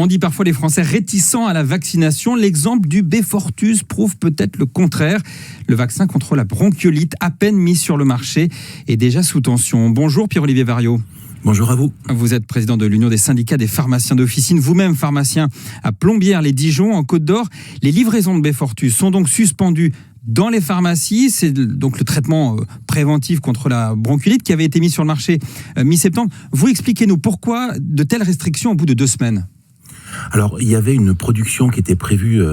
On dit parfois les Français réticents à la vaccination. L'exemple du Beyfortus prouve peut-être le contraire. Le vaccin contre la bronchiolite, à peine mis sur le marché, est déjà sous tension. Bonjour Pierre-Olivier Variot. Bonjour à vous. Vous êtes président de l'Union des syndicats des pharmaciens d'officine, vous-même pharmacien à Plombières-les-Dijon, en Côte-d'Or. Les livraisons de Beyfortus sont donc suspendues dans les pharmacies. C'est donc le traitement préventif contre la bronchiolite qui avait été mis sur le marché mi-septembre. Vous expliquez-nous pourquoi de telles restrictions au bout de 2 semaines ? Alors, il y avait une production qui était prévue,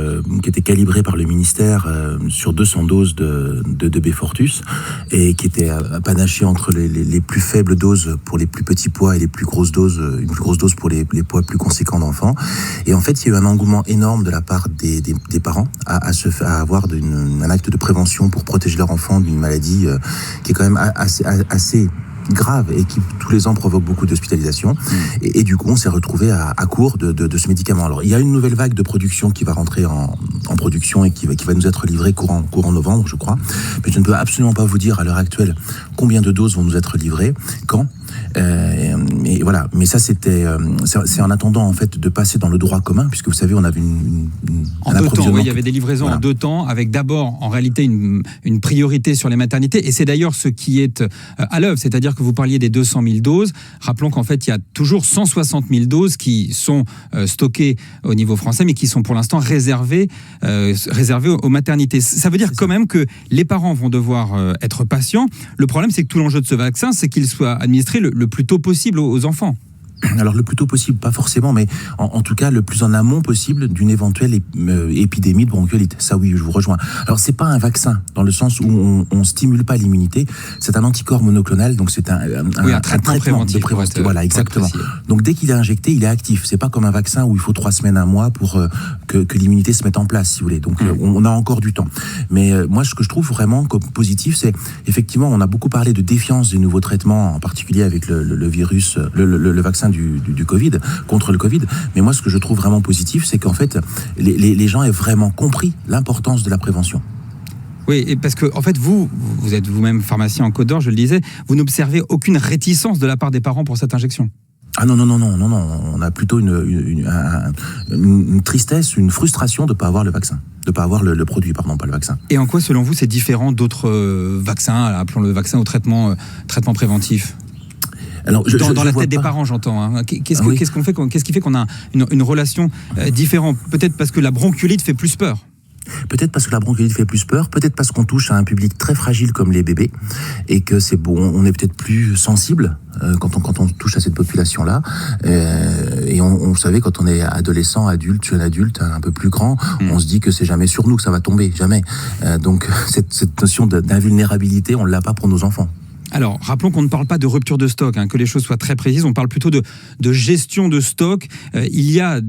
qui était calibrée par le ministère sur 200 doses de Beyfortus et qui était panachée entre les plus faibles doses pour les plus petits poids et les plus grosses doses, une plus grosse dose pour les poids plus conséquents d'enfants. Et en fait, il y a eu un engouement énorme de la part des parents à avoir un acte de prévention pour protéger leur enfant d'une maladie qui est quand même assez grave et qui tous les ans provoque beaucoup d'hospitalisations. Et du coup, on s'est retrouvé à court de ce médicament. Alors, il y a une nouvelle vague de production qui va rentrer en production et qui va nous être livrée courant novembre, je crois. Mais je ne peux absolument pas vous dire à l'heure actuelle combien de doses vont nous être livrées, quand. Et voilà. Mais ça, c'est en attendant en fait de passer dans le droit commun, puisque vous savez, on avait en 2 temps. Oui, il y avait des livraisons en 2 temps, avec d'abord en réalité une priorité sur les maternités. Et c'est d'ailleurs ce qui est à l'œuvre, c'est-à-dire que vous parliez des 200 000 doses. Rappelons qu'en fait, il y a toujours 160 000 doses qui sont stockées au niveau français, mais qui sont pour l'instant réservées aux maternités. Ça veut dire quand même que les parents vont devoir être patients. Le problème, c'est que tout l'enjeu de ce vaccin, c'est qu'il soit administré le plus tôt possible aux enfants. Alors le plus tôt possible, pas forcément, mais en tout cas le plus en amont possible d'une éventuelle épidémie de bronchiolite. Ça oui, je vous rejoins. Alors c'est pas un vaccin dans le sens où on stimule pas l'immunité. C'est un anticorps monoclonal, donc c'est un traitement préventif. Voilà, exactement. Donc dès qu'il est injecté, il est actif. C'est pas comme un vaccin où il faut 3 semaines, 1 mois pour que l'immunité se mette en place, si vous voulez. Donc on a encore du temps. Mais moi, ce que je trouve vraiment comme positif, c'est effectivement, on a beaucoup parlé de défiance des nouveaux traitements, en particulier avec le virus, le vaccin du Covid, contre le Covid. Mais moi, ce que je trouve vraiment positif, c'est qu'en fait, les gens aient vraiment compris l'importance de la prévention. Oui, et parce que en fait, vous êtes vous-même pharmacien en Côte-d'Or, je le disais, vous n'observez aucune réticence de la part des parents pour cette injection. Ah non, on a plutôt une tristesse, une frustration de ne pas avoir le vaccin, de ne pas avoir le produit, pas le vaccin. Et en quoi, selon vous, c'est différent d'autres vaccins, appelons-le vaccin au traitement préventif ? Alors, dans la tête des parents, j'entends. Hein. Qu'est-ce qui fait qu'on a une relation différente ? Peut-être parce que la bronchiolite fait plus peur. Peut-être parce que la bronchiolite fait plus peur, peut-être parce qu'on touche à un public très fragile comme les bébés, et que c'est bon, on est peut-être plus sensible quand on touche à cette population-là. Et on savait, quand on est adolescent, adulte, jeune adulte, un peu plus grand, on se dit que c'est jamais sur nous que ça va tomber, jamais. Donc cette notion d'invulnérabilité, on ne l'a pas pour nos enfants. Alors, rappelons qu'on ne parle pas de rupture de stock, que les choses soient très précises. On parle plutôt de gestion de stock. Il y a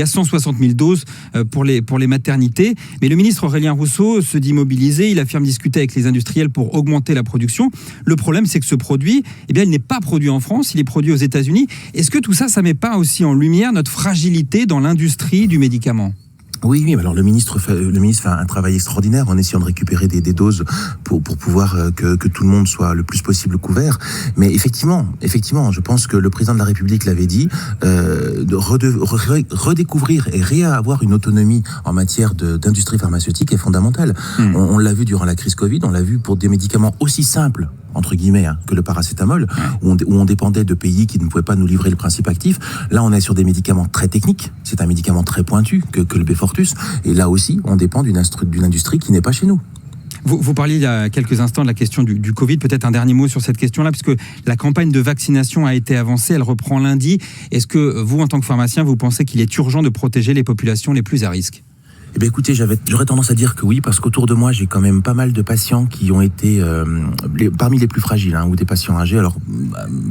160 000 doses pour les maternités. Mais le ministre Aurélien Rousseau se dit mobilisé. Il affirme discuter avec les industriels pour augmenter la production. Le problème, c'est que ce produit, il n'est pas produit en France. Il est produit aux États-Unis. Est-ce que tout ça, ça ne met pas aussi en lumière notre fragilité dans l'industrie du médicament ? Oui, alors le ministre fait un travail extraordinaire en essayant de récupérer des doses pour pouvoir que tout le monde soit le plus possible couvert. Mais effectivement, je pense que le président de la République l'avait dit, de redécouvrir et réavoir une autonomie en matière d'industrie pharmaceutique est fondamentale. On l'a vu durant la crise Covid, on l'a vu pour des médicaments aussi simples, entre guillemets, que le paracétamol, où on dépendait de pays qui ne pouvaient pas nous livrer le principe actif. Là, on est sur des médicaments très techniques. C'est un médicament très pointu que le Beyfortus. Et là aussi, on dépend d'une industrie qui n'est pas chez nous. Vous parliez il y a quelques instants de la question du Covid. Peut-être un dernier mot sur cette question-là, puisque la campagne de vaccination a été avancée, elle reprend lundi. Est-ce que vous, en tant que pharmacien, vous pensez qu'il est urgent de protéger les populations les plus à risque ? Eh bien, écoutez, j'aurais tendance à dire que oui, parce qu'autour de moi, j'ai quand même pas mal de patients qui ont été parmi les plus fragiles, ou des patients âgés, alors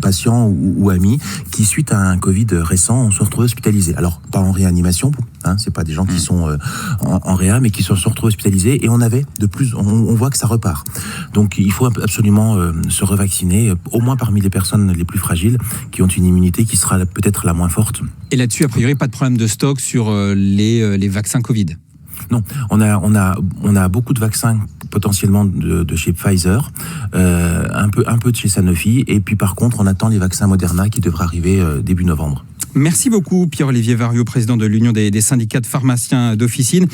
patients ou amis, qui suite à un Covid récent, se retrouvent hospitalisés. Alors, pas en réanimation, c'est pas des gens qui sont en réa, mais qui se retrouvent hospitalisés. Et on voit que ça repart. Donc, il faut absolument se revacciner, au moins parmi les personnes les plus fragiles, qui ont une immunité qui sera peut-être la moins forte. Et là-dessus, a priori, pas de problème de stock sur les vaccins Covid ? Non, on a beaucoup de vaccins potentiellement de chez Pfizer, un peu de chez Sanofi, et puis par contre on attend les vaccins Moderna qui devraient arriver début novembre. Merci beaucoup Pierre-Olivier Variot, président de l'Union des syndicats de pharmaciens d'officine.